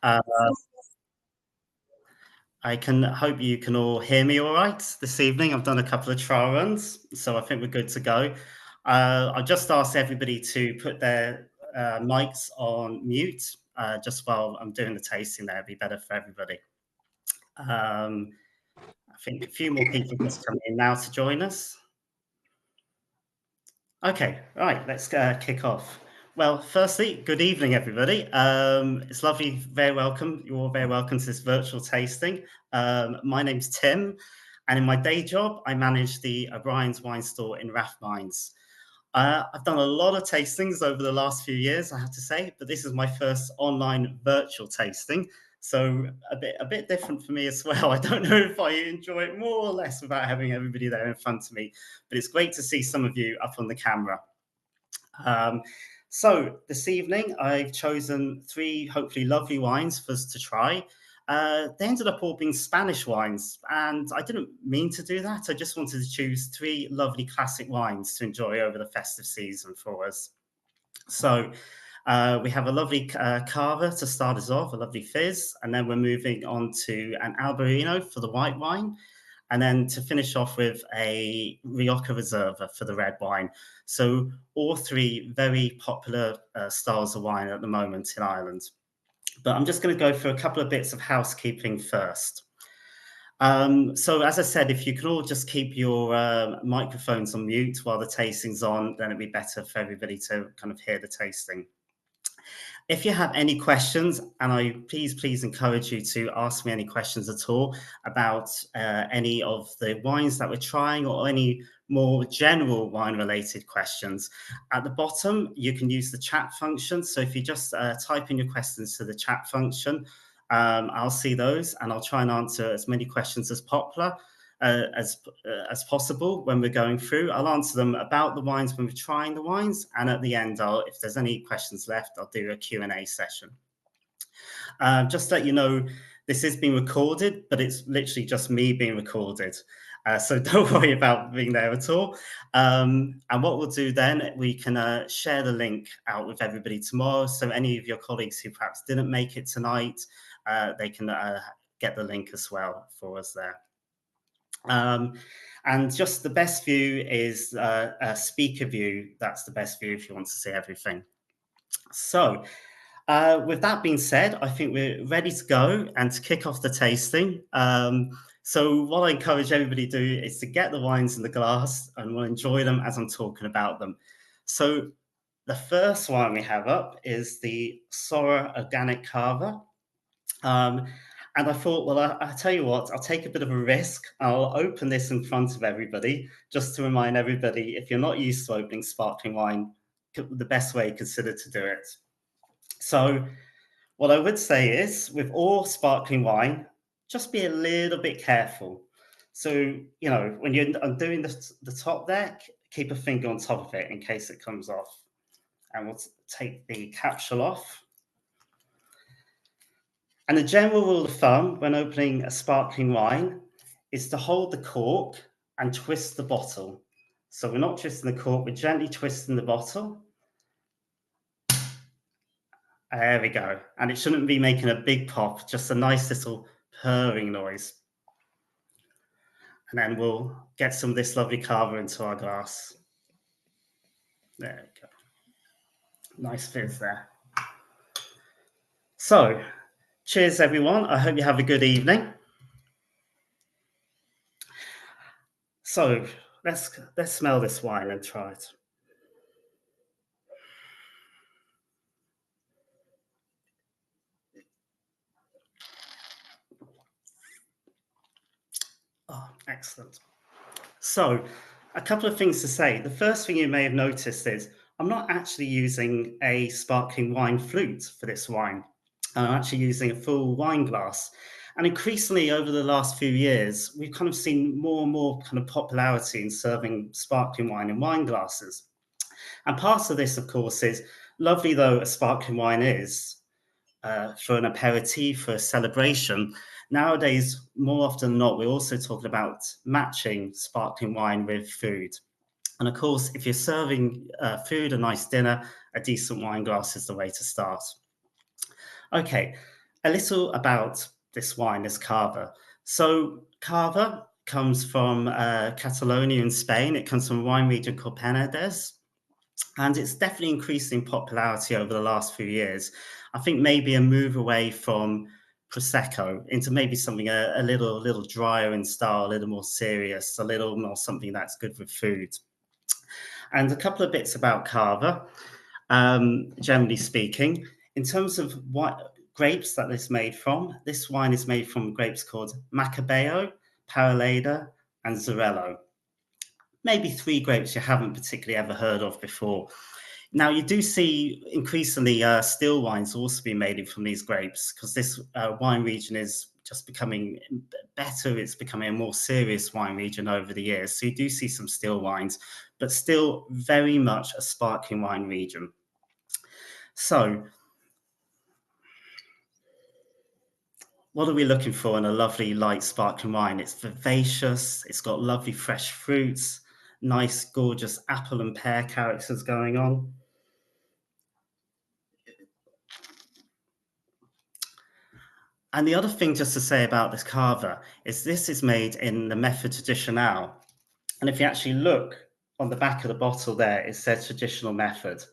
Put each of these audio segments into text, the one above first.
Uh, I can hope you can all hear me all right this evening. I've done a couple of trial runs, so I think we're good to go. I just asked everybody to put their mics on mute just while I'm doing the tasting there. It'd be better for everybody. Um, I think a few more people just come in now to join us. Okay, right, let's kick off. Well, firstly, good evening, everybody. It's lovely, very welcome. You're all very welcome to this virtual tasting. My name's Tim, and in my day job, I manage the O'Brien's wine store in Rathmines. I've done a lot of tastings over the last few years, I have to say, but this is my first online virtual tasting. So a bit different for me as well. I don't know if I enjoy it more or less without having everybody there in front of me, but it's great to see some of you up on the camera. Um, so this evening, I've chosen three hopefully lovely wines for us to try. They ended up all being Spanish wines, and I didn't mean to do that. I just wanted to choose three lovely classic wines to enjoy over the festive season for us. So we have a lovely cava to start us off, a lovely fizz, and then we're moving on to an Albarino for the white wine, and then to finish off with a Rioja Reserva for the red wine. So all three very popular styles of wine at the moment in Ireland. But I'm just going to go through a couple of bits of housekeeping first. So as I said, if you can all just keep your microphones on mute while the tasting's on, then it'd be better for everybody to kind of hear the tasting. If you have any questions, and I please encourage you to ask me any questions at all about any of the wines that we're trying or any more general wine related questions. At the bottom, you can use the chat function. So if you just type in your questions to the chat function, I'll see those and I'll try and answer as many questions as as possible when we're going through. I'll answer them about the wines when we're trying the wines, and at the end, if there's any questions left, I'll do a Q&A session. Just to let you know, this is being recorded, but it's literally just me being recorded. So don't worry about being there at all. And what we'll do then, we can share the link out with everybody tomorrow. So any of your colleagues who perhaps didn't make it tonight, they can get the link as well for us there. And just the best view is a speaker view. That's the best view if you want to see everything. So with that being said, I think we're ready to go and to kick off the tasting. So what I encourage everybody to do is to get the wines in the glass and we'll enjoy them as I'm talking about them. So the first wine we have up is the Sora Organic Cava. And I thought, well, I'll tell you what, I'll take a bit of a risk. I'll open this in front of everybody just to remind everybody, if you're not used to opening sparkling wine, the best way consider to do it. So what I would say is, with all sparkling wine, just be a little bit careful. So, you know, when you're undoing the top there, keep a finger on top of it in case it comes off. And we'll take the capsule off. And the general rule of thumb when opening a sparkling wine is to hold the cork and twist the bottle. So we're not twisting the cork, we're gently twisting the bottle. There we go. And it shouldn't be making a big pop, just a nice little purring noise. And then we'll get some of this lovely cava into our glass. There we go. Nice fizz there. So, cheers everyone. I hope you have a good evening. So, let's smell this wine and try it. Oh, excellent. So, a couple of things to say. The first thing you may have noticed is I'm not actually using a sparkling wine flute for this wine. I'm actually using a full wine glass. And increasingly over the last few years, we've kind of seen more and more kind of popularity in serving sparkling wine in wine glasses. And part of this, of course, is lovely though a sparkling wine is for an aperitif, for a celebration. Nowadays, more often than not, we're also talking about matching sparkling wine with food. And of course, if you're serving food, a nice dinner, a decent wine glass is the way to start. Okay, A little about this wine, this Cava. So Cava comes from Catalonia in Spain. It comes from a wine region called Penedès, and it's definitely increased in popularity over the last few years. I think maybe a move away from Prosecco into maybe something a little drier in style, a little more serious, a little more something that's good with food. And a couple of bits about Cava, generally speaking, in terms of what grapes that this made from, this wine is made from grapes called Macabeo, Parellada, and Xarello. Maybe three grapes you haven't particularly ever heard of before. Now, you do see increasingly still wines also being made from these grapes because this wine region is just becoming better. It's becoming a more serious wine region over the years. So you do see some still wines, but still very much a sparkling wine region. So what are we looking for in a lovely light sparkling wine? It's vivacious. It's got lovely fresh fruits, nice, gorgeous apple and pear characters going on. And the other thing just to say about this Cava is this is made in the method traditional. And if you actually look on the back of the bottle there, it says traditional method.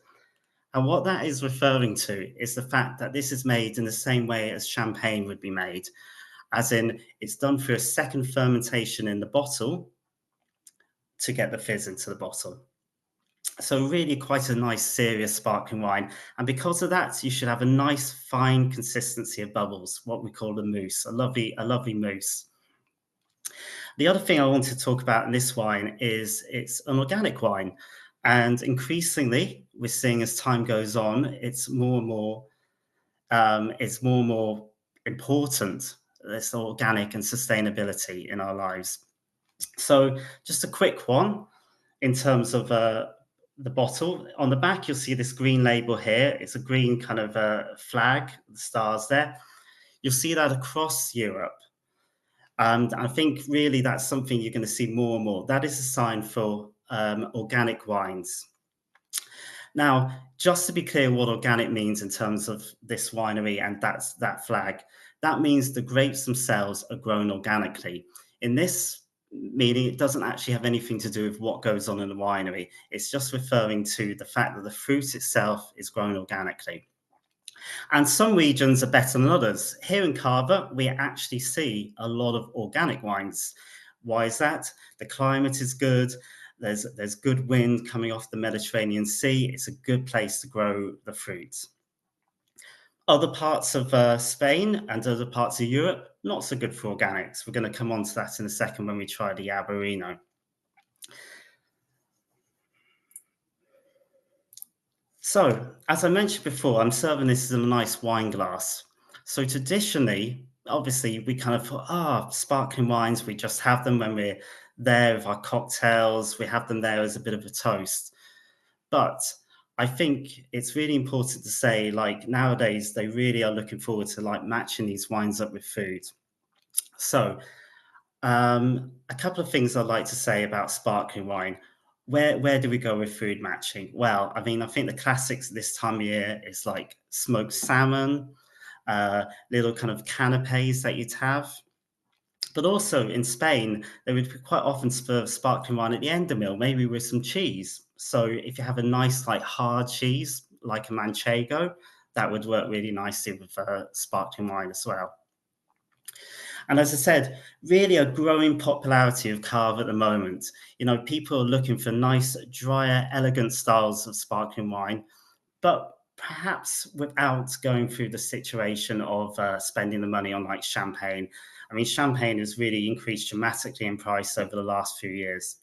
And what that is referring to is the fact that this is made in the same way as champagne would be made, as in it's done through a second fermentation in the bottle to get the fizz into the bottle. So really quite a nice, serious sparkling wine. And because of that, you should have a nice, fine consistency of bubbles, what we call a mousse, a lovely mousse. The other thing I want to talk about in this wine is it's an organic wine. And increasingly, we're seeing as time goes on, it's more and more important, this organic and sustainability in our lives. So just a quick one in terms of the bottle. On the back, you'll see this green label here. It's a green kind of flag, the stars there. You'll see that across Europe. And I think really that's something you're going to see more and more. That is a sign for organic wines. Now, just to be clear what organic means in terms of this winery and that flag, that means the grapes themselves are grown organically. In this meaning, it doesn't actually have anything to do with what goes on in the winery. It's just referring to the fact that the fruit itself is grown organically. And some regions are better than others. Here in Cava, we actually see a lot of organic wines. Why is that? The climate is good. There's good wind coming off the Mediterranean Sea. It's a good place to grow the fruit. Other parts of Spain and other parts of Europe, not so good for organics. We're going to come on to that in a second when we try the Albarino. So, as I mentioned before, I'm serving this in a nice wine glass. So traditionally, obviously, we kind of thought, sparkling wines, we just have them when we're there with our cocktails. We have them there as a bit of a toast. But I think it's really important to say, like nowadays, they really are looking forward to like matching these wines up with food. So a couple of things I'd like to say about sparkling wine. Where do we go with food matching? Well, I mean, I think the classics this time of year is like smoked salmon, little kind of canapes that you'd have. But also in Spain, they would quite often serve sparkling wine at the end of the meal, maybe with some cheese. So if you have a nice, like hard cheese, like a manchego, that would work really nicely with sparkling wine as well. And as I said, really a growing popularity of Cava at the moment. You know, people are looking for nice, drier, elegant styles of sparkling wine, but perhaps without going through the situation of spending the money on like champagne. I mean, champagne has really increased dramatically in price over the last few years.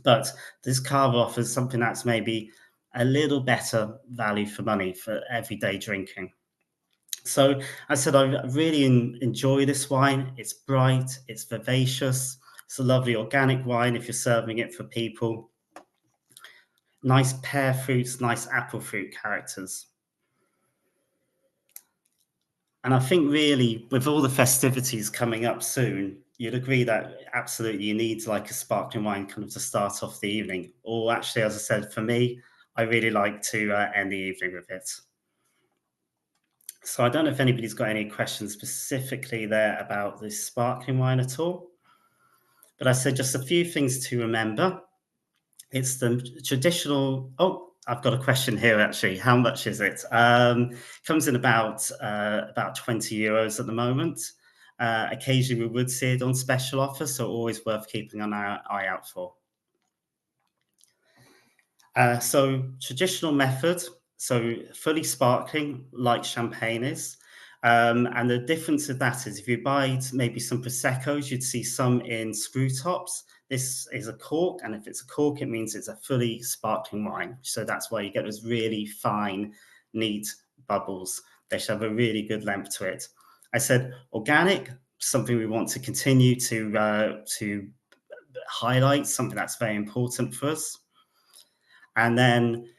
But this Cava offers something that's maybe a little better value for money for everyday drinking. So I said, I really enjoy this wine. It's bright, it's vivacious, it's a lovely organic wine if you're serving it for people. Nice pear fruits, nice apple fruit characters. And I think really with all the festivities coming up soon, you'd agree that absolutely you need like a sparkling wine kind of to start off the evening. Or actually, as I said, for me, I really like to end the evening with it. So I don't know if anybody's got any questions specifically there about this sparkling wine at all. But I said just a few things to remember. It's the traditional. Oh, I've got a question here actually. How much is it? Comes in about 20 euros at the moment. Occasionally we would see it on special offer, so always worth keeping an eye out for. So traditional method, so fully sparkling like champagne is. And the difference of that is if you buy maybe some Prosecco's, you'd see some in screw tops. This is a cork, and if it's a cork, it means it's a fully sparkling wine. So that's why you get those really fine, neat bubbles. They should have a really good length to it. I said organic, something we want to continue to highlight, something that's very important for us. And then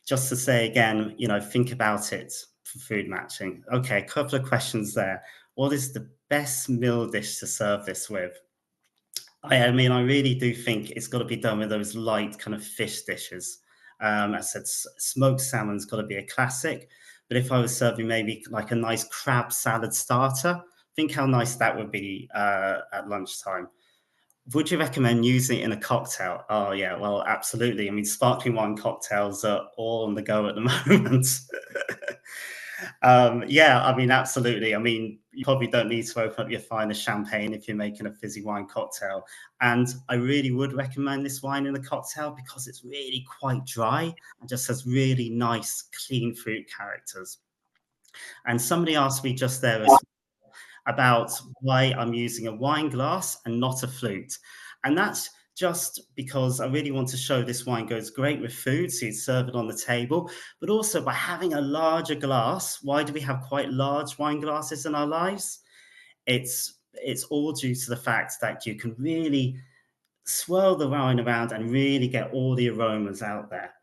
just to say again, think about it for food matching. Okay, a couple of questions there. What is the best meal dish to serve this with? I mean, I really do think it's got to be done with those light kind of fish dishes. I said smoked salmon's got to be a classic. But if I was serving maybe like a nice crab salad starter, think how nice that would be at lunchtime. Would you recommend using it in a cocktail? Oh yeah, well, absolutely. I mean, sparkling wine cocktails are all on the go at the moment. Yeah, I mean, absolutely. I mean, you probably don't need to open up your finest champagne if you're making a fizzy wine cocktail. And I really would recommend this wine in a cocktail because it's really quite dry and just has really nice, clean fruit characters. And somebody asked me just there as about why I'm using a wine glass and not a flute. And that's just because I really want to show this wine goes great with food, so you'd serve it on the table, but also by having a larger glass. Why do we have quite large wine glasses in our lives? It's all due to the fact that you can really swirl the wine around and really get all the aromas out there.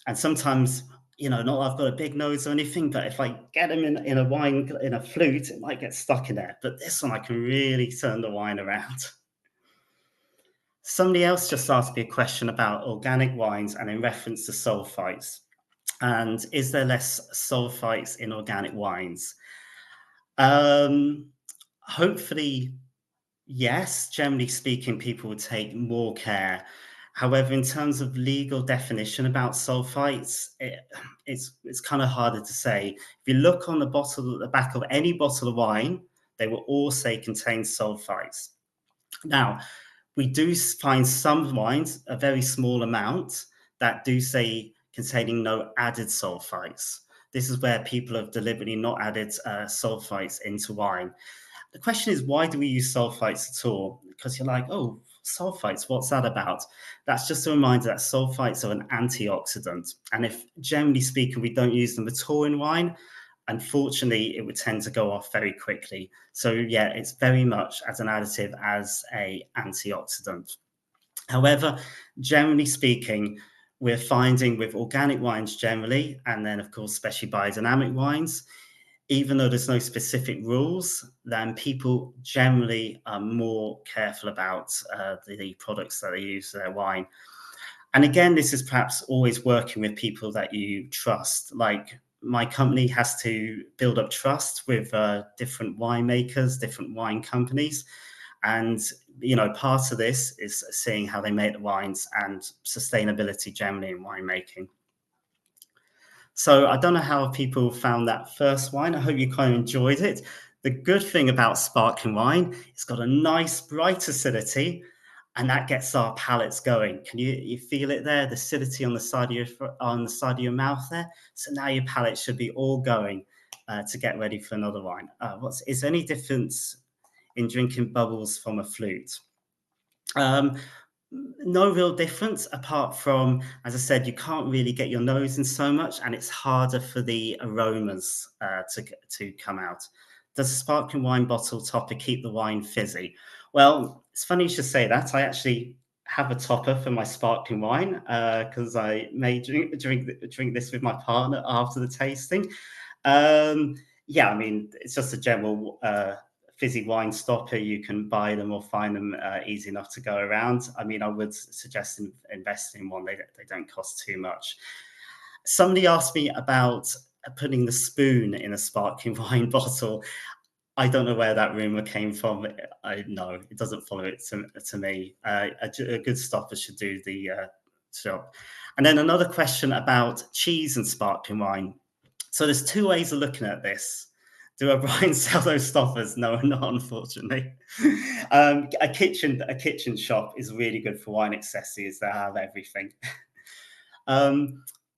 And sometimes, not that I've got a big nose or anything, but if I get them in a wine in a flute, it might get stuck in there. But this one, I can really turn the wine around. Somebody else just asked me a question about organic wines and in reference to sulfites. And is there less sulfites in organic wines? Um, Hopefully, yes, generally speaking, people would take more care. However, in terms of legal definition about sulfites, it's kind of harder to say. If you look on the bottle, the back of any bottle of wine, they will all say contains sulfites. Now, we do find some wines, a very small amount, that do say containing no added sulfites. This is where people have deliberately not added sulfites into wine. The question is, why do we use sulfites at all? Because you're like, oh, sulfites, what's that about? That's just a reminder that sulfites are an antioxidant. And if, generally speaking, we don't use them at all in wine, unfortunately, it would tend to go off very quickly. So, yeah, it's very much as an additive as a antioxidant. However, generally speaking, we're finding with organic wines generally, and then, of course, especially biodynamic wines, even though there's no specific rules, then people generally are more careful about the products that they use for their wine. And again, this is perhaps always working with people that you trust. Like my company has to build up trust with different winemakers, different wine companies. And, part of this is seeing how they make the wines and sustainability generally in winemaking. So I don't know how people found that first wine. I hope you kind of enjoyed it. The good thing about sparkling wine, it's got a nice bright acidity, and that gets our palates going. Can you feel it there? The acidity on the side of your mouth there. So now your palate should be all going to get ready for another wine. Is there any difference in drinking bubbles from a flute? Um, no real difference apart from, as I said, you can't really get your nose in so much, and it's harder for the aromas to come out. Does a sparkling wine bottle topper keep the wine fizzy? Well, it's funny you should say that. I actually have a topper for my sparkling wine because I may drink this with my partner after the tasting. Um, yeah, I mean, it's just a general fizzy wine stopper. You can buy them or find them easy enough to go around. I mean, I would suggest investing in one. They don't cost too much. Somebody asked me about putting the spoon in a sparkling wine bottle. I don't know where that rumor came from. I know it doesn't follow it to me. A good stopper should do the job. And then another question about cheese and sparkling wine. So there's two ways of looking at this. Do O'Brien sell those stoppers? No, not unfortunately. A kitchen shop is really good for wine accessories. They have everything.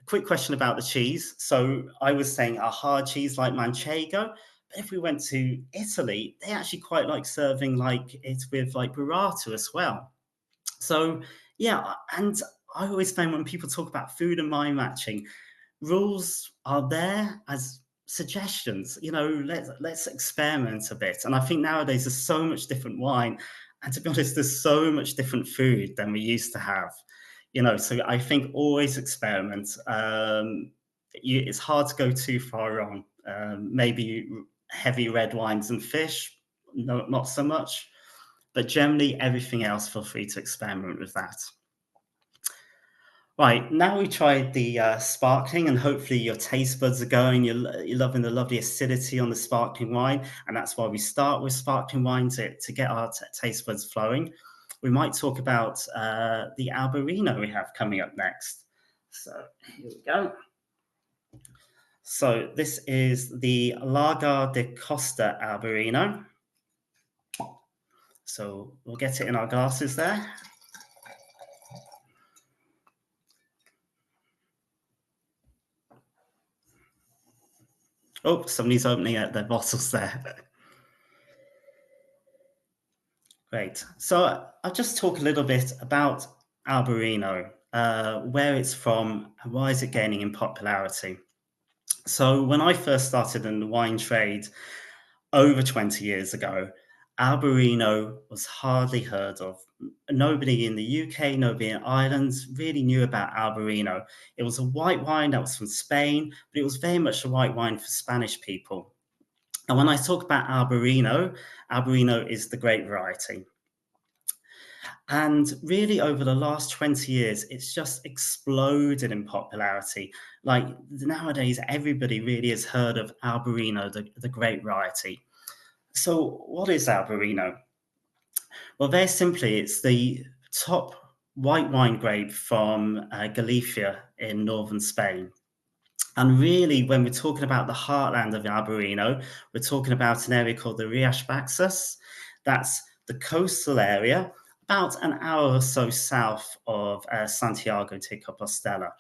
Quick question about the cheese. So I was saying a hard cheese like Manchego, but if we went to Italy, they actually quite like serving like it with like burrata as well. So yeah, and I always find when people talk about food and wine matching, rules are there as suggestions. Let's experiment a bit. And I think nowadays there's so much different wine, and to be honest, there's so much different food than we used to have. So I think always experiment. It's hard to go too far wrong. Maybe heavy red wines and fish, no, not so much. But generally, everything else, feel free to experiment with that. Right, now we tried the sparkling, and hopefully your taste buds are going. You're loving the lovely acidity on the sparkling wine, and that's why we start with sparkling wine to get our taste buds flowing. We might talk about the Albarino we have coming up next. So here we go. So this is the Lagar de Costa Albarino. So we'll get it in our glasses there. Oh, somebody's opening their bottles there. Great. So I'll just talk a little bit about Albarino, where it's from, and why is it gaining in popularity. So when I first started in the wine trade over 20 years ago, Albarino was hardly heard of. Nobody in the UK, nobody in Ireland really knew about Albarino. It was a white wine that was from Spain, but it was very much a white wine for Spanish people. And when I talk about Albarino, Albarino is the grape variety. And really, over the last 20 years, it's just exploded in popularity. Like nowadays, everybody really has heard of Albarino, the grape variety. So, what is Albarino? Well, very simply, it's the top white wine grape from Galicia in northern Spain. And really, when we're talking about the heartland of Albarino, we're talking about an area called the Rias Baixas. That's the coastal area, about an hour or so south of Santiago de Compostela.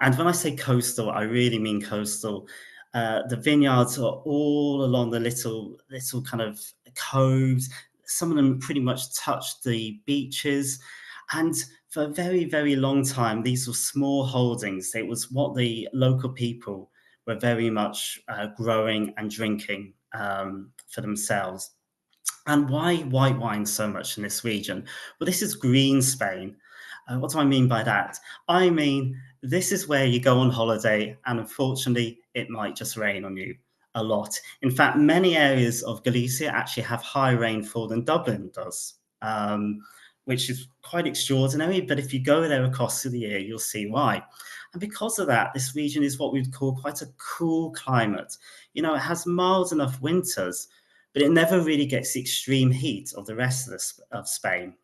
And when I say coastal, I really mean coastal. The vineyards are all along the little kind of coves. Some of them pretty much touch the beaches. And for a very, very long time, these were small holdings. It was what the local people were very much growing and drinking for themselves. And why white wine so much in this region? Well, this is green Spain. What do I mean by that? I mean, this is where you go on holiday, and unfortunately, it might just rain on you a lot. In fact, many areas of Galicia actually have high rainfall than Dublin does, which is quite extraordinary. But if you go there across the year, you'll see why. And because of that, this region is what we'd call quite a cool climate. It has mild enough winters, but it never really gets the extreme heat of the rest of Spain.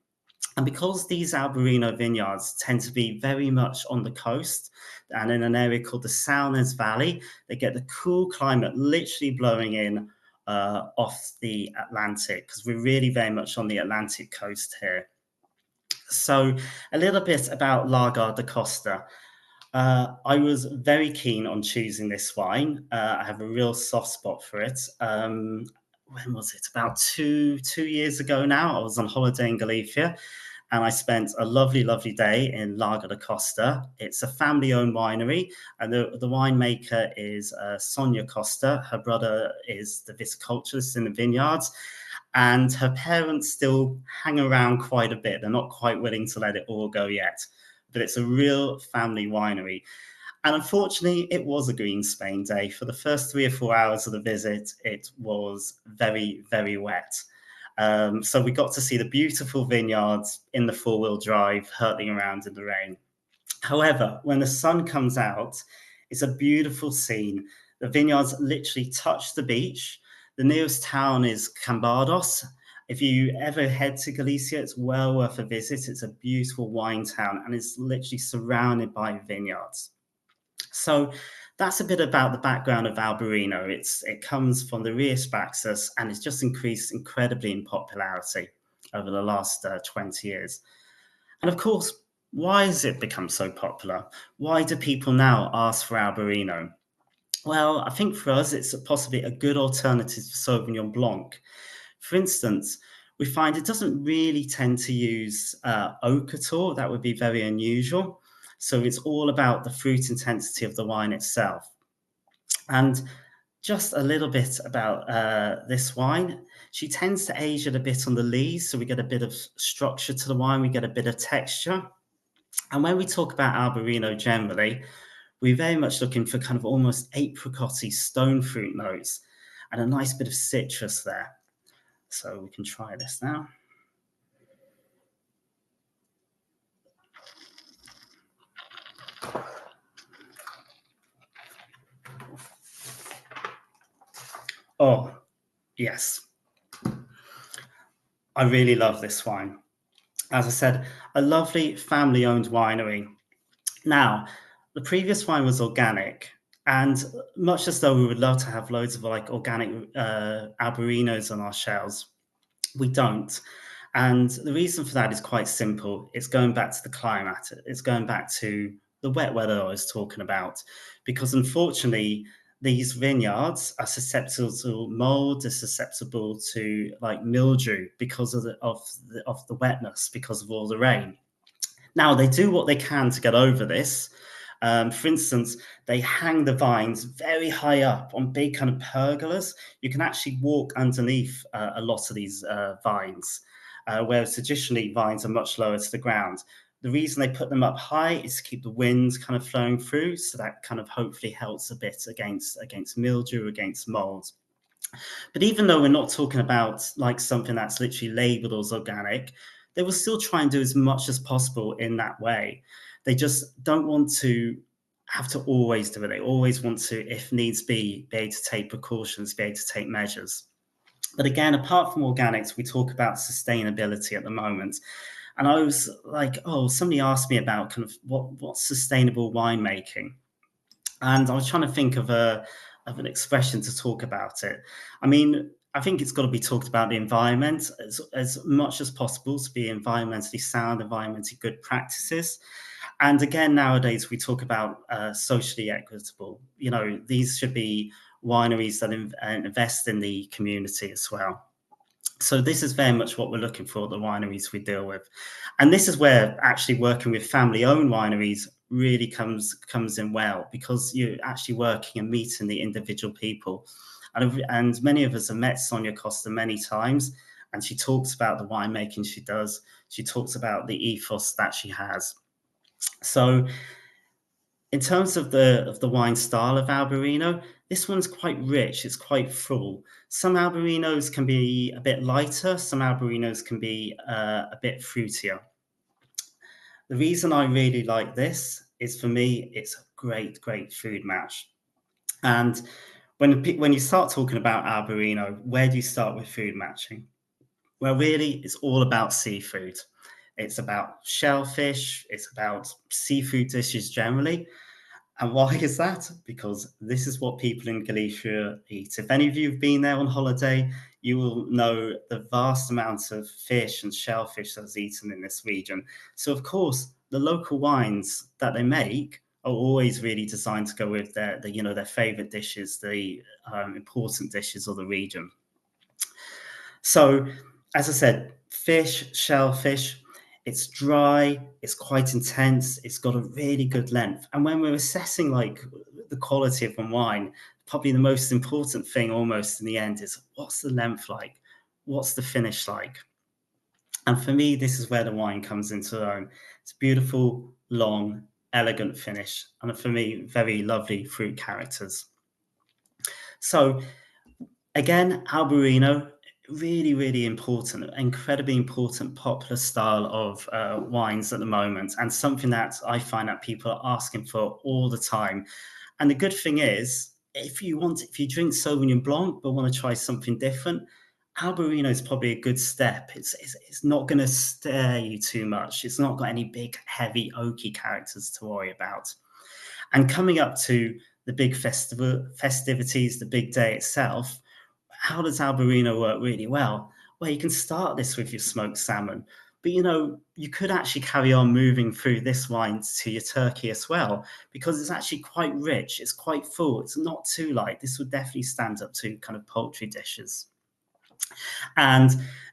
And because these Albarino vineyards tend to be very much on the coast and in an area called the Salnes Valley, they get the cool climate literally blowing in off the Atlantic, because we're really very much on the Atlantic coast here. So a little bit about Lagar de Costa. I was very keen on choosing this wine. I have a real soft spot for it. When was it? About two years ago now. I was on holiday in Galicia, and I spent a lovely, lovely day in Lagar de Costa. It's a family-owned winery, and the winemaker is Sonia Costa. Her brother is the viticulturist in the vineyards, and her parents still hang around quite a bit. They're not quite willing to let it all go yet, but it's a real family winery. And unfortunately, it was a green Spain day. For the first 3 or 4 hours of the visit, it was very, very wet. So we got to see the beautiful vineyards in the four-wheel drive, hurtling around in the rain. However, when the sun comes out, It's a beautiful scene. The vineyards literally touch the beach. The nearest town is Cambados. If you ever head to Galicia, it's well worth a visit. It's a beautiful wine town and it's literally surrounded by vineyards. So that's a bit about the background of Albarino. It comes from the Rias Baxus and it's just increased incredibly in popularity over the last 20 years. And of course, why has it become so popular? Why do people now ask for Albarino? Well, I think for us, it's possibly a good alternative to Sauvignon Blanc. For instance, we find it doesn't really tend to use oak at all. That would be very unusual. So it's all about the fruit intensity of the wine itself. And just a little bit about this wine. She tends to age it a bit on the lees, so we get a bit of structure to the wine, we get a bit of texture. And when we talk about Albarino generally, we're very much looking for kind of almost apricotty stone fruit notes and a nice bit of citrus there. So we can try this now. Oh, yes. I really love this wine. As I said, a lovely family-owned winery. Now, the previous wine was organic, and much as though we would love to have loads of like organic Albarinos on our shelves, we don't. And the reason for that is quite simple. It's going back to the climate. It's going back to the wet weather I was talking about, because unfortunately, these vineyards are susceptible to mold, they're susceptible to like mildew because of the wetness, because of all the rain. Now, they do what they can to get over this. For instance, they hang the vines very high up on big kind of pergolas. You can actually walk underneath a lot of these vines, whereas traditionally vines are much lower to the ground. The reason they put them up high is to keep the wind kind of flowing through, so that kind of hopefully helps a bit against mildew, against mold. But even though we're not talking about like something that's literally labeled as organic, they will still try and do as much as possible in that way. They just don't want to have to always do it. They always want to, if needs be able to take precautions, be able to take measures. But again, apart from organics, we talk about sustainability at the moment. And I was like, oh, somebody asked me about kind of what's sustainable winemaking. And I was trying to think of an expression to talk about it. I mean, I think it's got to be talked about the environment as much as possible to be environmentally sound, environmentally good practices. And again, nowadays we talk about socially equitable. You know, these should be wineries that invest in the community as well. So this is very much what we're looking for at the wineries we deal with. And this is where actually working with family-owned wineries really comes in well, because you're actually working and meeting the individual people. And many of us have met Sonia Costa many times, and she talks about the winemaking she does. She talks about the ethos that she has. So in terms of the wine style of Albarino, this one's quite rich. It's quite full. Some Albarinos can be a bit lighter. Some Albarinos can be a bit fruitier. The reason I really like this is, for me, it's a great food match. And when you start talking about Albarino, where do you start with food matching? Well, really, it's all about seafood. It's about shellfish. It's about seafood dishes generally. And why is that? Because this is what people in Galicia eat. If any of you have been there on holiday, you will know the vast amounts of fish and shellfish that's eaten in this region. So, of course, the local wines that they make are always really designed to go with their favorite dishes, the important dishes of the region. So, as I said, fish, shellfish, it's dry, it's quite intense, it's got a really good length. And when we're assessing like the quality of a wine, probably the most important thing almost in the end is, what's the length like? What's the finish like? And for me, this is where the wine comes into their own. It's beautiful, long, elegant finish. And for me, very lovely fruit characters. So again, Albarino, really important, incredibly important, popular style of wines at the moment, and something that I find that people are asking for all the time. And the good thing is, if you drink Sauvignon Blanc but want to try something different, Albarino is probably a good step. It's not going to stare you too much. It's not got any big, heavy, oaky characters to worry about. And coming up to the big festivities, the big day itself, how does Albarino work really well? Well, you can start this with your smoked salmon, but you could actually carry on moving through this wine to your turkey as well, because it's actually quite rich. It's quite full. It's not too light. This would definitely stand up to kind of poultry dishes. And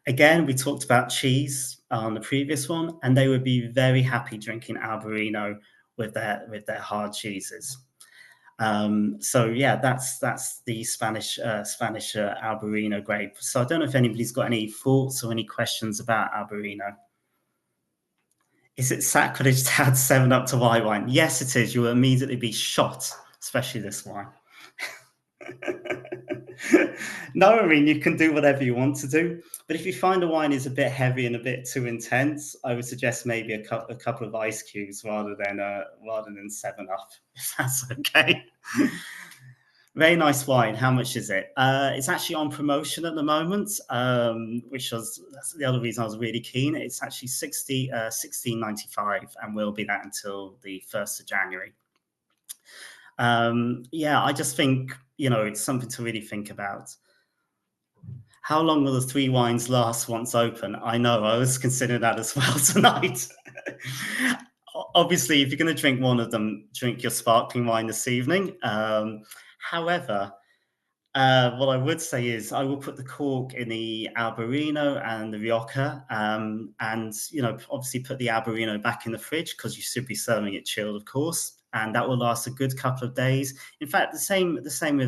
again, we talked about cheese on the previous one, and they would be very happy drinking Albarino with their hard cheeses. So yeah, that's the Spanish Albarino grape. So I don't know if anybody's got any thoughts or any questions about Albarino. Is it sacrilege to add 7-Up to white wine? Yes, it is. You will immediately be shot, especially this wine. No, I mean, you can do whatever you want to do, but if you find a wine is a bit heavy and a bit too intense, I would suggest maybe a couple of ice cubes rather than 7-Up, if that's okay. Very nice wine. How much is it? It's actually on promotion at the moment, that's the other reason I was really keen. It's actually $16.95 and will be that until the 1st of January. Yeah, I just think, it's something to really think about. How long will the 3 wines last once open? I know, I was considering that as well tonight. Obviously, if you're going to drink one of them, drink your sparkling wine this evening. However, what I would say is I will put the cork in the Albarino and the Rioja, and obviously put the Albarino back in the fridge because you should be serving it chilled, of course, and that will last a good couple of days. In fact, the same with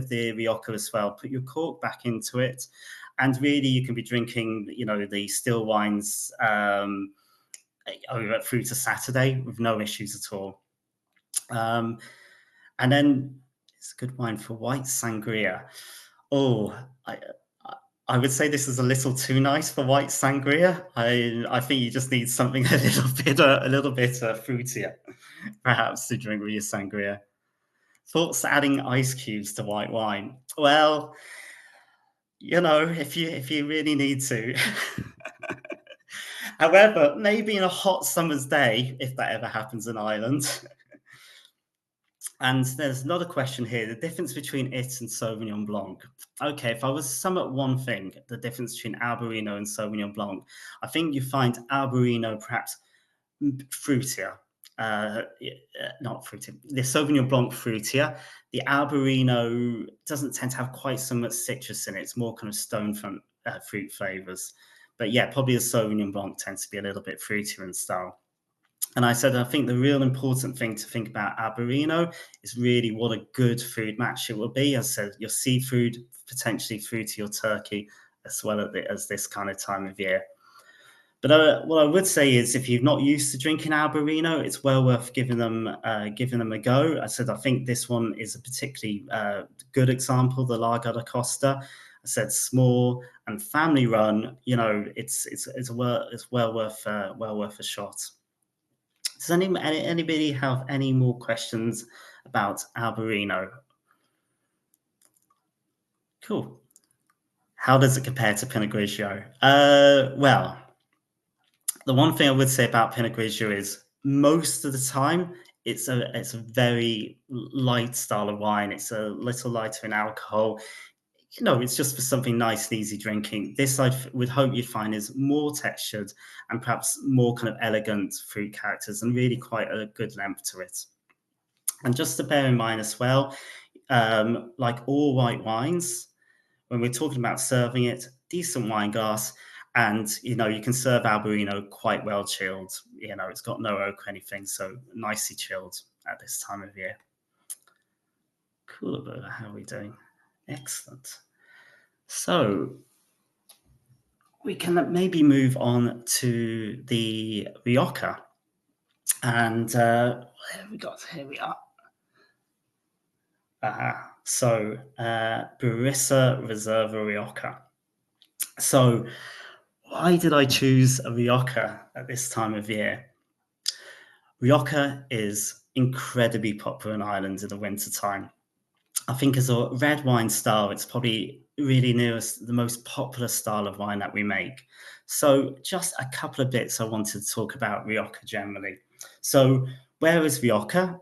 the Rioja as well. Put your cork back into it, and really you can be drinking, the still wines through to Saturday with no issues at all. And then it's a good wine for white sangria. Oh, I would say this is a little too nice for white sangria. I think you just need something a little bit fruitier, perhaps, to drink with your sangria. Thoughts adding ice cubes to white wine? Well, if you really need to. However, maybe in a hot summer's day, if that ever happens in Ireland. And there's another question here, the difference between it and Sauvignon Blanc. Okay, if I was to sum up one thing, the difference between Albarino and Sauvignon Blanc, I think you find Albarino perhaps fruitier. Not fruitier, the Sauvignon Blanc fruitier. The Albarino doesn't tend to have quite so much citrus in it. It's more kind of stone fruit flavors. But yeah, probably the Sauvignon Blanc tends to be a little bit fruitier in style. And I said, I think the real important thing to think about Albarino is really what a good food match it will be. As I said, your seafood potentially through to your turkey, as well as this kind of time of year. But what I would say is, if you're not used to drinking Albarino, it's well worth giving them a go. I said, I think this one is a particularly good example, the Larga da Costa. I said, small and family run. It's well worth a shot. Does anybody have any more questions about Albarino? Cool. How does it compare to Pinot Grigio? Well, the one thing I would say about Pinot Grigio is most of the time it's a very light style of wine. It's a little lighter in alcohol. It's just for something nice and easy drinking. This I would hope you'd find is more textured and perhaps more kind of elegant fruit characters and really quite a good length to it. And just to bear in mind as well, like all white wines, when we're talking about serving it, decent wine glass, and you can serve Albarino quite well chilled. It's got no oak or anything, so nicely chilled at this time of year. Cool, how are we doing? Excellent. So we can maybe move on to the Rioja. And what have we got? Here we are. So Barissa Reserva Rioja. So why did I choose a Rioja at this time of year? Rioja is incredibly popular in Ireland in the wintertime. I think as a red wine style, it's probably really the most popular style of wine that we make. So just a couple of bits I wanted to talk about Rioja generally. So where is Rioja?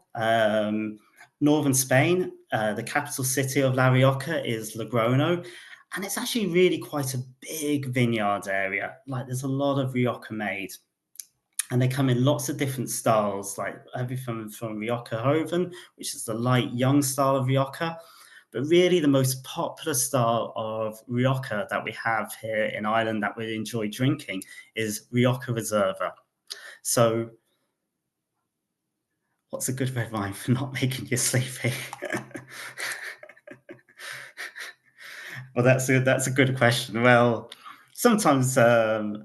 Northern Spain, the capital city of La Rioja is Logroño, and it's actually really quite a big vineyard area. Like there's a lot of Rioja made, and they come in lots of different styles, like everything from Rioja Joven, which is the light young style of Rioja. But really, the most popular style of Rioja that we have here in Ireland that we enjoy drinking is Rioja Reserva. So, what's a good red wine for not making you sleepy? Well, that's a good question. Well, sometimes what's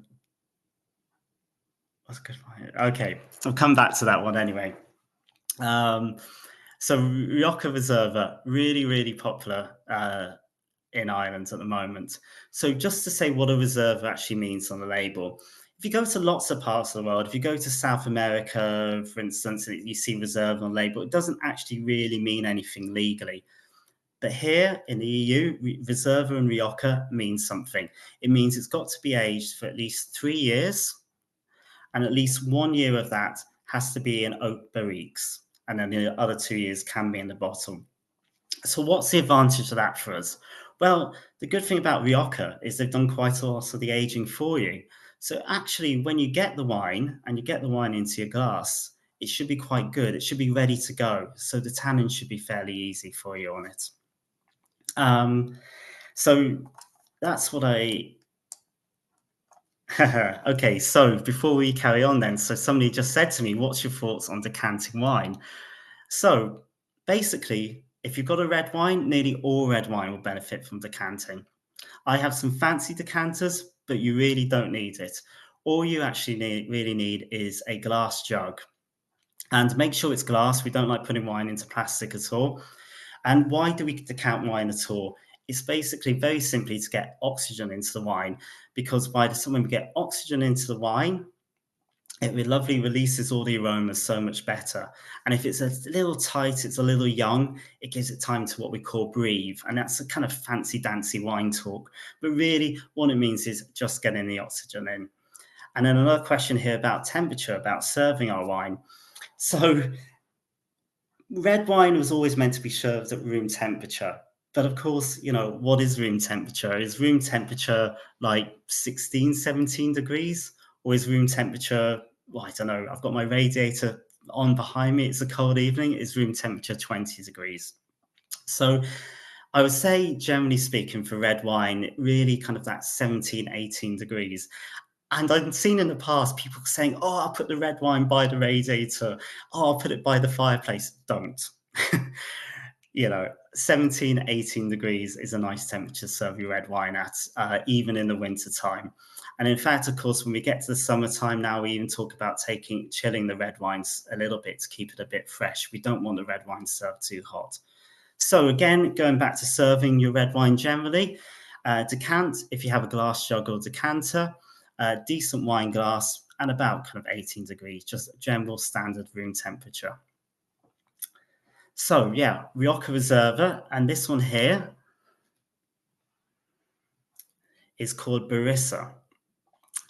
a good wine? Okay, I'll come back to that one anyway. Um, so Rioja Reserva, really, really popular in Ireland at the moment. So just to say what a reserve actually means on the label, if you go to lots of parts of the world, if you go to South America, for instance, you see reserve on the label, it doesn't actually really mean anything legally. But here in the EU, Reserva and Rioja means something. It means it's got to be aged for at least 3 years, and at least 1 year of that has to be in oak barriques, and then the other 2 years can be in the bottle. So what's the advantage of that for us? Well, the good thing about Rioja is they've done quite a lot of the aging for you. So actually, when you get the wine and you get the wine into your glass, it should be quite good. It should be ready to go. So the tannin should be fairly easy for you on it. So that's what I. Okay, so before we carry on, then, so somebody just said to me, "What's your thoughts on decanting wine?" So basically, if you've got a red wine, nearly all red wine will benefit from decanting. I have some fancy decanters, but you really don't need it. All you actually really need is a glass jug. And make sure it's glass. We don't like putting wine into plastic at all. And why do we decant wine at all? It's basically very simply to get oxygen into the wine, because by the time we get oxygen into the wine, it lovely releases all the aromas so much better. And if it's a little tight, it's a little young, it gives it time to what we call breathe. And that's a kind of fancy dancy wine talk. But really, what it means is just getting the oxygen in. And then another question here about temperature, about serving our wine. So, red wine was always meant to be served at room temperature. But of course, what is room temperature? Is room temperature like 16, 17 degrees? Or is room temperature, well, I don't know, I've got my radiator on behind me. It's a cold evening. Is room temperature 20 degrees? So I would say, generally speaking, for red wine, really kind of that 17, 18 degrees. And I've seen in the past people saying, "Oh, I'll put the red wine by the radiator. Oh, I'll put it by the fireplace." Don't. 17, 18 degrees is a nice temperature to serve your red wine at, even in the winter time. And in fact, of course, when we get to the summertime now, we even talk about chilling the red wines a little bit to keep it a bit fresh. We don't want the red wine served too hot. So again, going back to serving your red wine generally, decant if you have a glass jug or decanter, decent wine glass, and about kind of 18 degrees, just general standard room temperature. So yeah, Rioja Reserva, and this one here is called Barissa.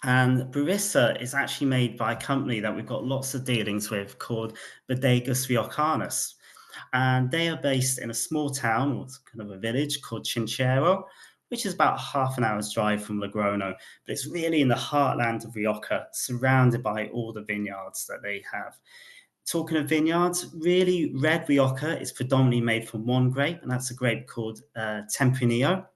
And Barissa is actually made by a company that we've got lots of dealings with called Bodegas Riojanas. And they are based in a small town, or kind of a village called Chinchero, which is about half an hour's drive from Logroño. But it's really in the heartland of Rioja, surrounded by all the vineyards that they have. Talking of vineyards, really, red Rioja is predominantly made from one grape, and that's a grape called Tempranillo.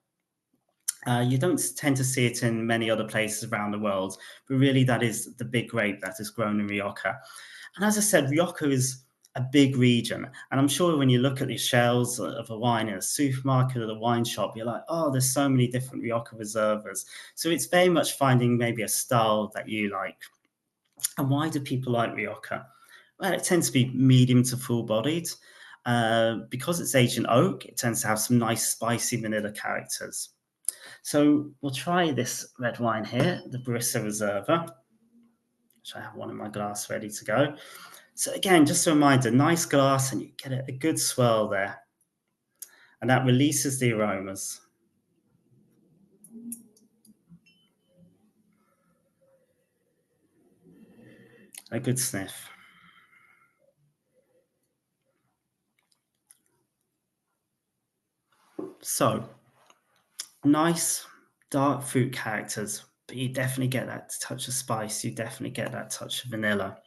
You don't tend to see it in many other places around the world, but really that is the big grape that is grown in Rioja. And as I said, Rioja is a big region. And I'm sure when you look at the shelves of a wine in a supermarket or a wine shop, you're like, oh, there's so many different Rioja Reservas. So it's very much finding maybe a style that you like. And why do people like Rioja? Well, it tends to be medium to full-bodied. Because it's aged in oak, it tends to have some nice spicy vanilla characters. So we'll try this red wine here, the Barissa Reserva, which I have one in my glass ready to go. So again, just a reminder, nice glass, and you get a good swirl there, and that releases the aromas. A good sniff. So nice dark fruit characters, but you definitely get that touch of spice. You definitely get that touch of vanilla.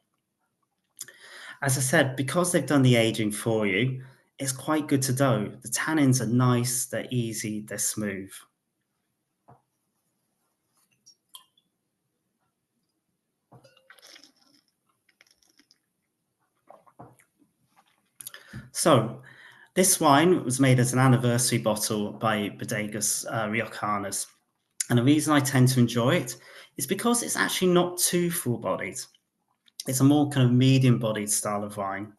As I said, because they've done the aging for you, it's quite good to do. The tannins are nice, they're easy, they're smooth. So, this wine was made as an anniversary bottle by Bodegas Riojanas. And the reason I tend to enjoy it is because it's actually not too full bodied. It's a more kind of medium bodied style of wine.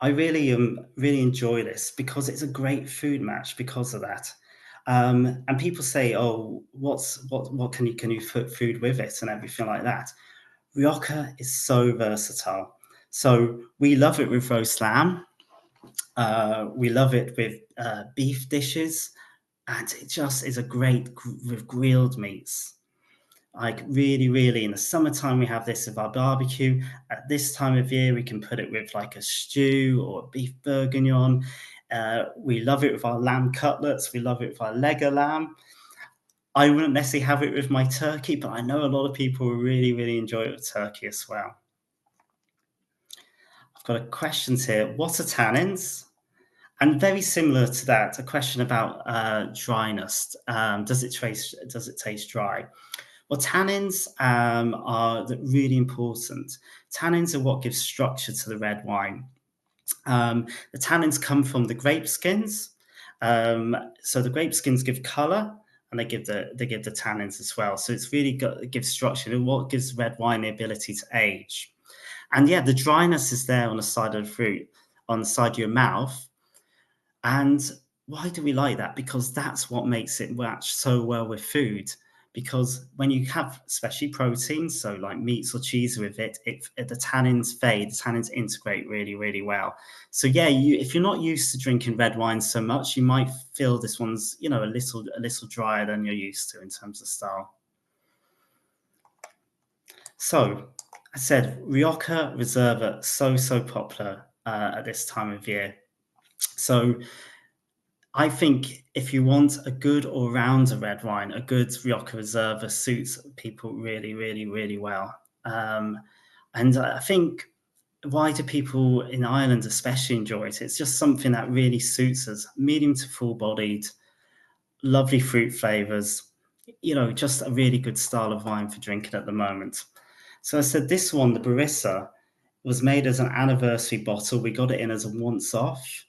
I really enjoy this because it's a great food match because of that. And people say, "Oh, what can you put food with it and everything like that?" Rioja is so versatile. So we love it with roast lamb. We love it with beef dishes, and it just is a great with grilled meats. Like really in the summertime, we have this with our barbecue. At this time of year, we can put it with like a stew or a beef bourguignon. We love it with our lamb cutlets. We love it with our leg of lamb. I wouldn't necessarily have it with my turkey, but I know a lot of people really enjoy it with turkey as well. I've got a questions here. What are tannins? And very similar to that, a question about dryness. Does it taste dry? Well, tannins are really important. Tannins are what gives structure to the red wine. The tannins come from the grape skins. So the grape skins give color, and they give the tannins as well. So it's really got it gives structure. And what gives red wine the ability to age. And yeah, the dryness is there on the side of the fruit, on the side of your mouth. And why do we like that? Because that's what makes it match so well with food. Because when you have especially proteins, so like meats or cheese with the tannins fade, the tannins integrate really well. So yeah, if you're not used to drinking red wine so much, you might feel this one's a little drier than you're used to in terms of style. So I said Rioja Reserva so popular at this time of year. So I think if you want a good all-rounder red wine, a good Rioja Reserva suits people really well. And I think why do people in Ireland especially enjoy it? It's just something that really suits us. Medium to full-bodied, lovely fruit flavors. Just a really good style of wine for drinking at the moment. So I said this one, the Barissa, was made as an anniversary bottle. We got it in as a once-off.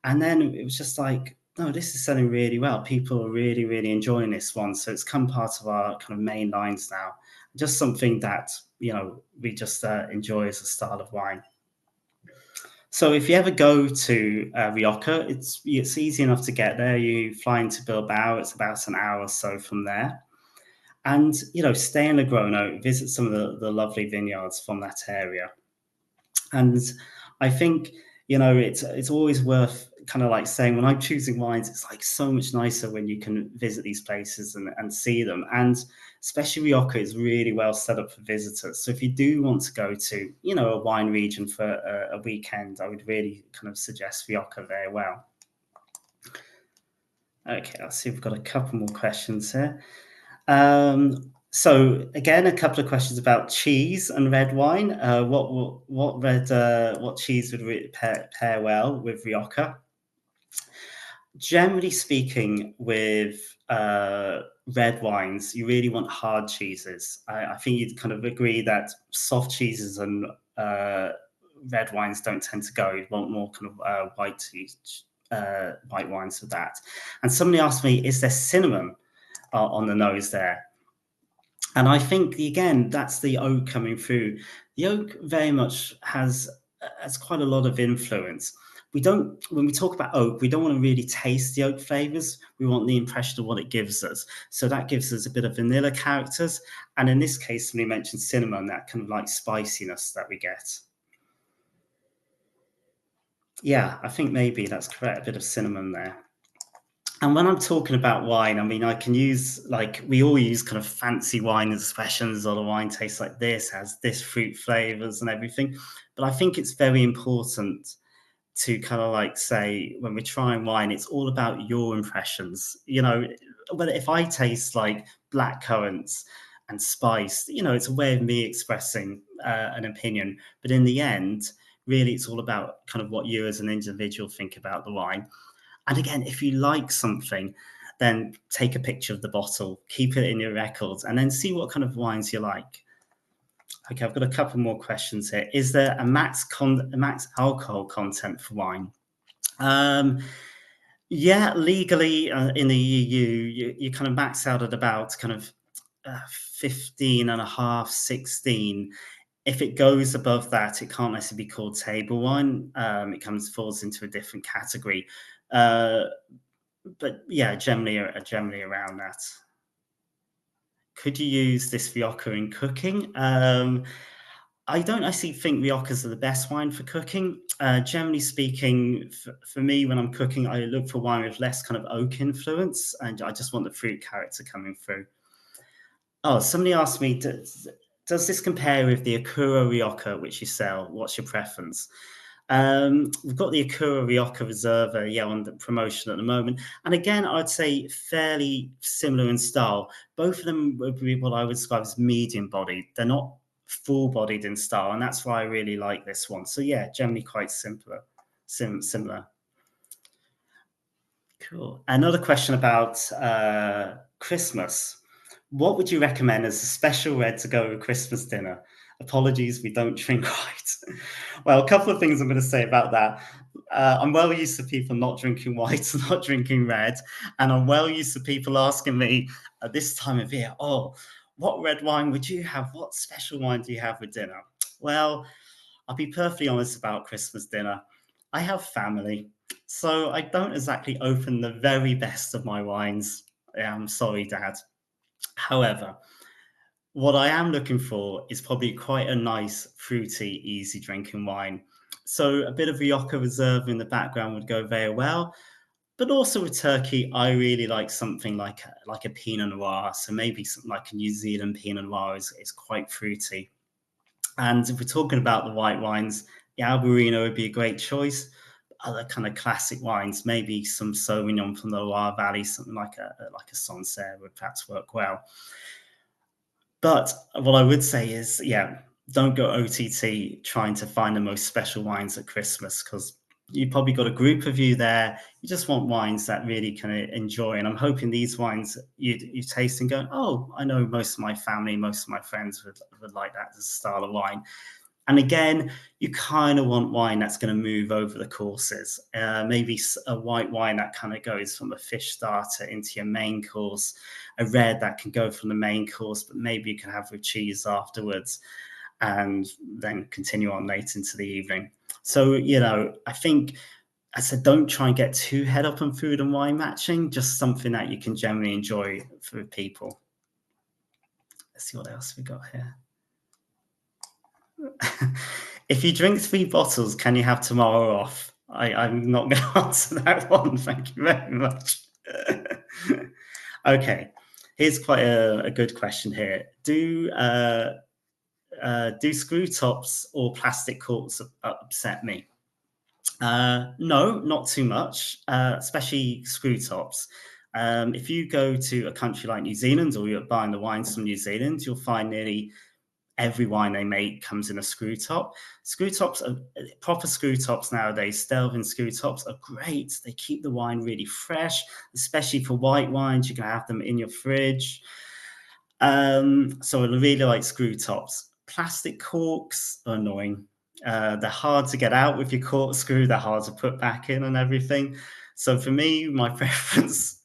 And then it was just like, no, this is selling really well. People are really enjoying this one. So it's come part of our kind of main lines now. Just something that, we just enjoy as a style of wine. So if you ever go to Rioja, it's easy enough to get there. You fly into Bilbao, it's about an hour or so from there. And, stay in Negroni, visit some of the lovely vineyards from that area. And I think, it's always worth kind of like saying when I'm choosing wines, it's like so much nicer when you can visit these places and see them. And especially Rioja is really well set up for visitors. So if you do want to go to, a wine region for a weekend, I would really kind of suggest Rioja very well. Okay, let's see if we've got a couple more questions here. So again, a couple of questions about cheese and red wine. What cheese would pair well with Rioja? Generally speaking, with red wines, you really want hard cheeses. I think you'd kind of agree that soft cheeses and red wines don't tend to go. You want more kind of white wines for that. And somebody asked me, is there cinnamon on the nose there? And I think, again, that's the oak coming through. The oak very much has quite a lot of influence. we don't, when we talk about oak, we don't want to really taste the oak flavors. We want the impression of what it gives us. So that gives us a bit of vanilla characters. And in this case, when we mentioned cinnamon, that kind of like spiciness that we get. Yeah, I think maybe that's correct. A bit of cinnamon there. And when I'm talking about wine, I mean, I can use, like, we all use kind of fancy wine expressions, or the wine tastes like this, has this fruit flavors and everything. But I think it's very important to kind of like say, when we're trying wine, it's all about your impressions. But if I taste like black currants and spice, it's a way of me expressing an opinion. But in the end, really, it's all about kind of what you as an individual think about the wine. And again, if you like something, then take a picture of the bottle, keep it in your records, and then see what kind of wines you like. Okay, I've got a couple more questions here. Is there a max alcohol content for wine? Um, yeah, legally in the EU, you kind of max out at about kind of 15 and a half, 16. If it goes above that, it can't necessarily be called table wine. It falls into a different category. Uh, but yeah, generally around that. Could you use this Rioja in cooking? I don't actually think Riojas are the best wine for cooking. Generally speaking, for me, when I'm cooking, I look for wine with less kind of oak influence, and I just want the fruit character coming through. Oh, somebody asked me, does this compare with the Akura Rioja which you sell? What's your preference? We've got the Akura Rioja Reserva, on the promotion at the moment. And again, I'd say fairly similar in style. Both of them would be what I would describe as medium bodied. They're not full bodied in style. And that's why I really like this one. So yeah, generally quite similar. Cool. Another question about Christmas. What would you recommend as a special red to go with Christmas dinner? Apologies, we don't drink white. Well, a couple of things I'm going to say about that. I'm well used to people not drinking white and not drinking red. And I'm well used to people asking me at this time of year, oh, what red wine would you have? What special wine do you have with dinner? Well, I'll be perfectly honest about Christmas dinner. I have family, so I don't exactly open the very best of my wines. Yeah, I'm sorry, Dad. However, what I am looking for is probably quite a nice, fruity, easy drinking wine. So a bit of Rioja Reserve in the background would go very well. But also with turkey, I really like something like a Pinot Noir. So maybe something like a New Zealand Pinot Noir is quite fruity. And if we're talking about the white wines, the Albarino would be a great choice. Other kind of classic wines, maybe some Sauvignon from the Loire Valley, something like a Sancerre would perhaps work well. But what I would say is, don't go OTT trying to find the most special wines at Christmas, because you've probably got a group of you there. You just want wines that really kind of enjoy. And I'm hoping these wines you taste and go, oh, I know most of my family, most of my friends would like that as a style of wine. And again, you kind of want wine that's going to move over the courses. Maybe a white wine that kind of goes from a fish starter into your main course, a red that can go from the main course, but maybe you can have with cheese afterwards, and then continue on late into the evening. So, I think, I said, don't try and get too head up on food and wine matching, just something that you can generally enjoy for people. Let's see what else we got here. If you drink 3 bottles, can you have tomorrow off? I'm not going to answer that one. Thank you very much. Okay, here's quite a good question here. Do screw tops or plastic corks upset me? No, not too much, especially screw tops. If you go to a country like New Zealand, or you're buying the wines from New Zealand, you'll find nearly every wine they make comes in a screw top. Proper screw tops nowadays, Stelvin screw tops are great. They keep the wine really fresh, especially for white wines. You can have them in your fridge. So I really like screw tops. Plastic corks are annoying. They're hard to get out with your corkscrew. They're hard to put back in and everything. So for me, my preference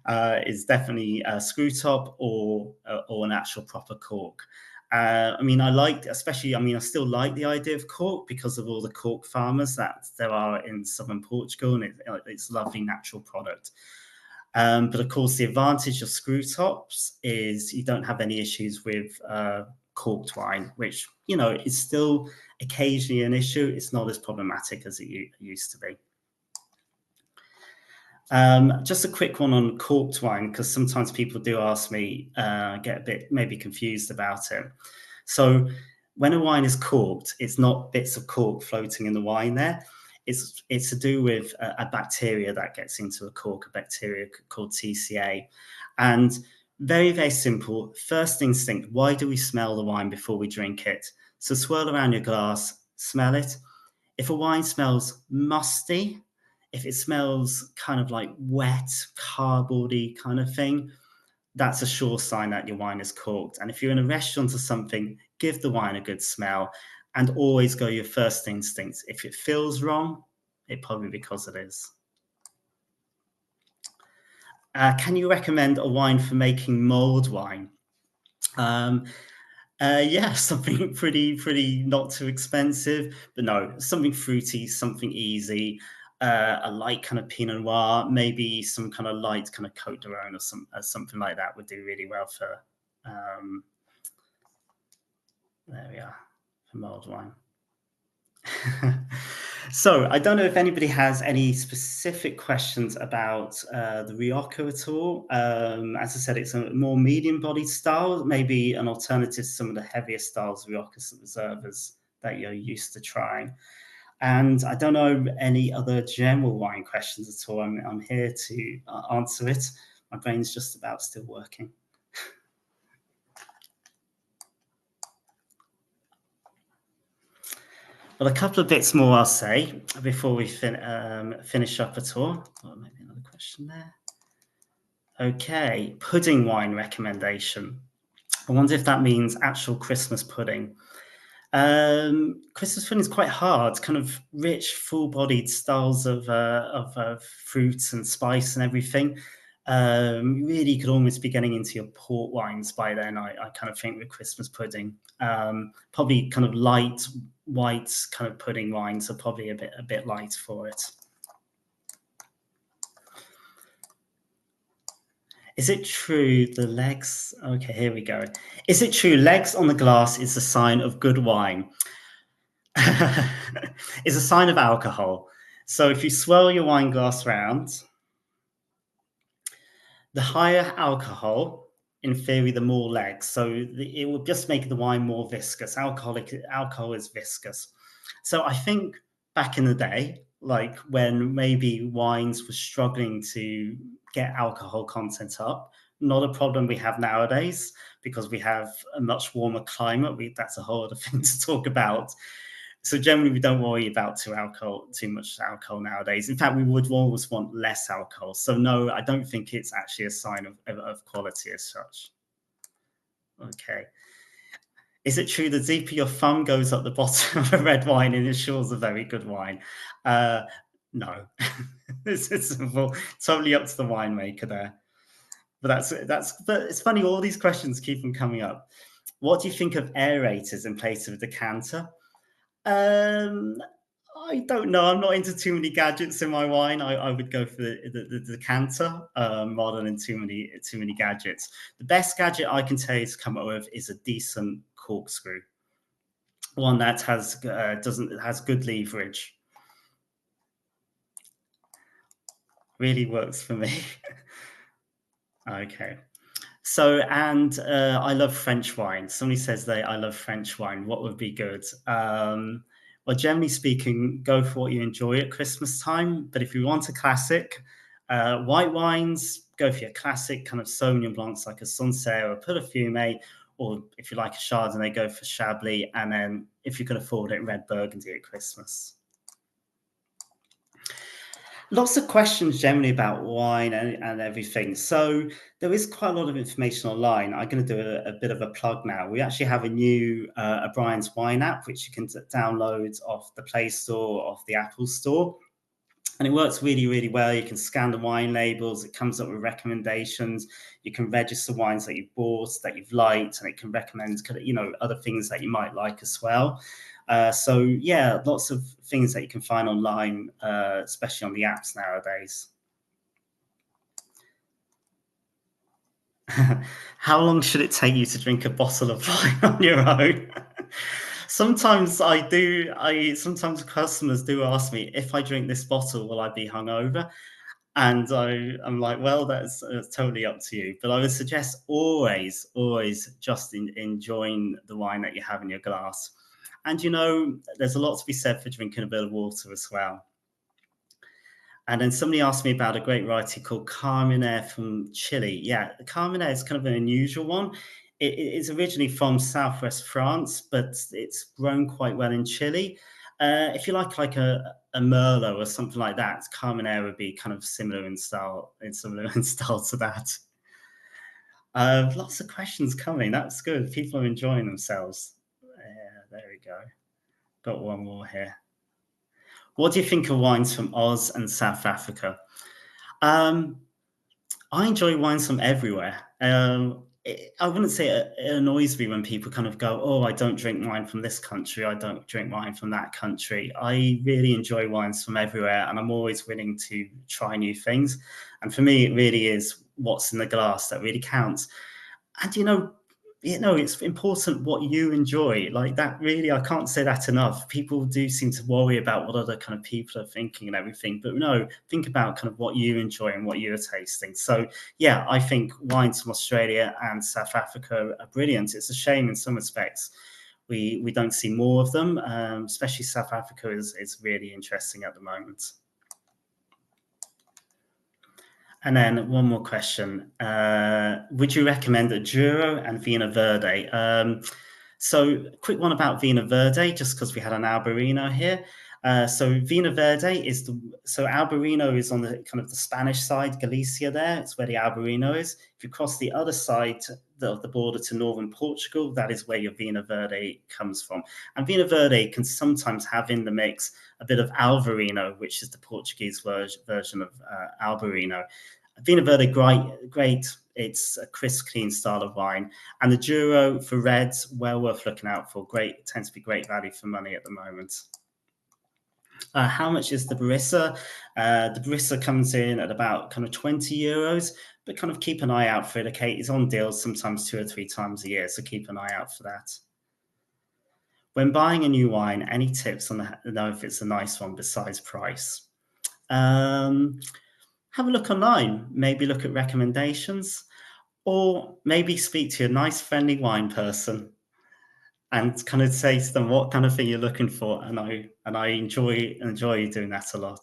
is definitely a screw top or an actual proper cork. I mean, I still like the idea of cork because of all the cork farmers that there are in southern Portugal, and it's a lovely natural product. But of course, the advantage of screw tops is you don't have any issues with corked wine, which, is still occasionally an issue. It's not as problematic as it used to be. Just a quick one on corked wine, because sometimes people do ask me, get a bit maybe confused about it. So when a wine is corked, it's not bits of cork floating in the wine there. It's to do with a bacteria that gets into a cork, a bacteria called TCA. And very, very simple. First instinct, why do we smell the wine before we drink it? So swirl around your glass, smell it. If a wine smells musty, if it smells kind of like wet, cardboardy kind of thing, that's a sure sign that your wine is corked. And if you're in a restaurant or something, give the wine a good smell and always go your first instinct. If it feels wrong, it probably because it is. Can you recommend a wine for making mulled wine? Yeah, something pretty not too expensive, but no, something fruity, something easy, a light kind of Pinot Noir, maybe some kind of light kind of Côte d'Aron or something like that would do really well for. There we are, for mulled wine. So I don't know if anybody has any specific questions about the Rioja at all. As I said, it's a more medium-bodied style, maybe an alternative to some of the heavier styles of Rioja reservas that you're used to trying. And I don't know any other general wine questions at all. I'm here to answer it. My brain's just about still working. Well, a couple of bits more I'll say before we finish up at all. Oh, maybe another question there. Okay, pudding wine recommendation. I wonder if that means actual Christmas pudding. Christmas pudding is quite hard, kind of rich, full-bodied styles of fruits and spice and everything. Really could almost be getting into your port wines by then, I kind of think, with Christmas pudding. Probably kind of light white kind of pudding wines are probably a bit light for it. Is it true the legs? Okay, here we go. Is it true legs on the glass is a sign of good wine? It's a sign of alcohol. So if you swirl your wine glass round, the higher alcohol, in theory, the more legs. So it will just make the wine more viscous. Alcohol is viscous. So I think back in the day, like when maybe wines were struggling to get alcohol content up, not a problem we have nowadays because we have a much warmer climate. That's a whole other thing to talk about. So generally, we don't worry about too much alcohol nowadays. In fact, we would always want less alcohol. So no, I don't think it's actually a sign of quality as such. Okay. Is it true the deeper your thumb goes up the bottom of a red wine, it ensures a very good wine? No. It's simple. Totally up to the winemaker there. But but it's funny, all these questions keep on coming up. What do you think of aerators in place of a decanter? I don't know. I'm not into too many gadgets in my wine. I would go for the decanter rather than too many gadgets. The best gadget I can tell you to come up with is a decent corkscrew, one that has good leverage. Really works for me. Okay. So, and I love French wine. Somebody says I love French wine. What would be good? Well, generally speaking, go for what you enjoy at Christmas time. But if you want a classic, white wines, go for your classic kind of Sauvignon Blancs like a Sancerre or a Perfume, or if you like a Chardonnay, go for Chablis. And then if you can afford it, red Burgundy at Christmas. Lots of questions generally about wine and everything. So there is quite a lot of information online. I'm going to do a bit of a plug now. We actually have a new Brian's Wine app, which you can download off the Play Store, off the Apple Store. And it works really, really well. You can scan the wine labels. It comes up with recommendations. You can register wines that you've bought, that you've liked, and it can recommend, other things that you might like as well. So yeah, lots of things that you can find online, especially on the apps nowadays. How long should it take you to drink a bottle of wine on your own? Sometimes sometimes customers do ask me, if I drink this bottle, will I be hungover? And I'm like, well, that's totally up to you. But I would suggest always just enjoying the wine that you have in your glass. And, there's a lot to be said for drinking a bit of water as well. And then somebody asked me about a great variety called Carmenere from Chile. Yeah, the Carmenere is kind of an unusual one. It is originally from Southwest France, but it's grown quite well in Chile. If you like a Merlot or something like that, Carmenere would be kind of similar in style to that. Lots of questions coming. That's good. People are enjoying themselves. There we go. Got one more here. What do you think of wines from Oz and South Africa? I enjoy wines from everywhere. I wouldn't say it annoys me when people kind of go, oh, I don't drink wine from this country, I don't drink wine from that country. I really enjoy wines from everywhere, and I'm always willing to try new things. And for me, it really is what's in the glass that really counts. And it's important what you enjoy. Like that, really, I can't say that enough. People do seem to worry about what other kind of people are thinking and everything, but no, think about kind of what you enjoy and what you're tasting. So yeah, I think wines from Australia and South Africa are brilliant. It's a shame in some respects we don't see more of them, especially South Africa is really interesting at the moment. And then one more question. Would you recommend a Douro and Vino Verde? So quick one about Vino Verde, just because we had an Albarino here. So Vino Verde so Albarino is on the kind of the Spanish side, Galicia there. It's where the Albarino is. If you cross the other side of the border to northern Portugal, that is where your Vino Verde comes from. And Vino Verde can sometimes have in the mix a bit of Alvarino, which is the Portuguese version of Albarino. Vino Verde, great. It's a crisp, clean style of wine. And the Douro for reds, well worth looking out for. Great, tends to be great value for money at the moment. How much is the Barissa? The Barissa comes in at about kind of 20 euros, but kind of keep an eye out for it. Okay, it's on deals sometimes 2 or 3 times a year, so keep an eye out for that. When buying a new wine, any tips on know if it's a nice one besides price? Have a look online, maybe look at recommendations, or maybe speak to a nice, friendly wine person and kind of say to them what kind of thing you're looking for. And I enjoy doing that a lot.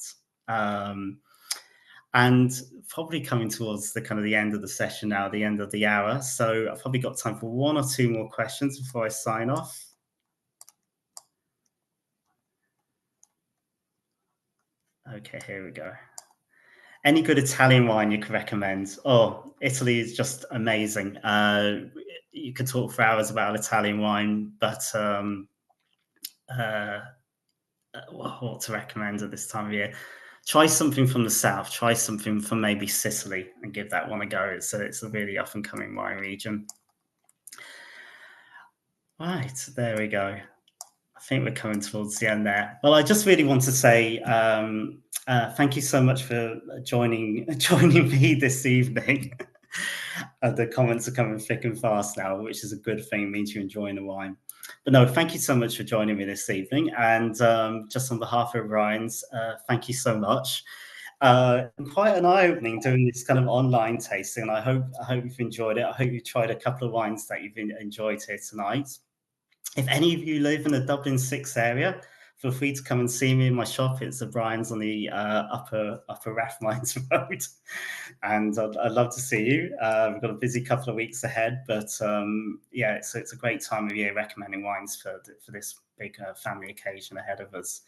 And probably coming towards the end of the session now, the end of the hour. So I've probably got time for 1 or 2 more questions before I sign off. Okay, here we go. Any good Italian wine you can recommend? Oh, Italy is just amazing. You could talk for hours about Italian wine, but what to recommend at this time of year? Try something from the south. Try something from maybe Sicily and give that one a go. It's a really up and coming wine region. Right, there we go. I think we're coming towards the end there. Well, I just really want to say thank you so much for joining me this evening. The comments are coming thick and fast now, which is a good thing. It means you're enjoying the wine. But no, thank you so much for joining me this evening. And just on behalf of Ryan's, thank you so much. Quite an eye-opening doing this kind of online tasting, and I hope you've enjoyed it. I hope you've tried a couple of wines that you've enjoyed here tonight. If any of you live in the Dublin 6 area, feel free to come and see me in my shop. It's the Brian's on the upper Rathmines Road. And I'd love to see you. We've got a busy couple of weeks ahead, but yeah, it's a great time of year recommending wines for this big family occasion ahead of us.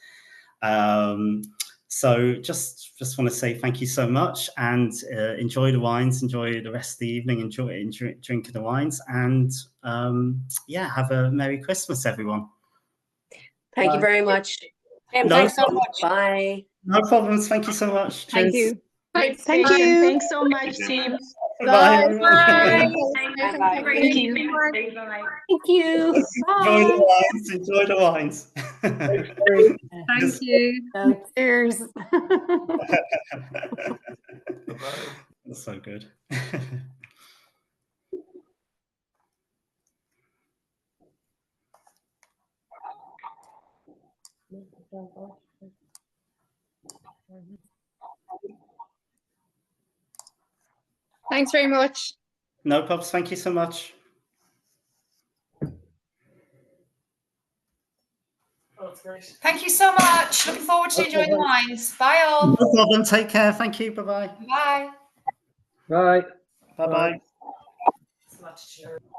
So just want to say thank you so much, and enjoy the wines, enjoy the rest of the evening, enjoy drinking the wines, and yeah, have a Merry Christmas, everyone. Thank you very much. And No thanks so problem. much. Bye. No problems. Thank you so much. Cheers. Thank you. Thanks, Thank Steve. you. Thanks so much, team. Bye, Bye. everyone. Bye. Thank you. Thank you. Enjoy the wines. Enjoy the wines. Thank you. Cheers. That's so good. Thanks very much. No problems. Thank you so much. Thank you so much. Looking forward to enjoying the wines. Bye all. No problem. Take care. Thank you. Bye-bye. Bye. Bye. Bye-bye. Bye.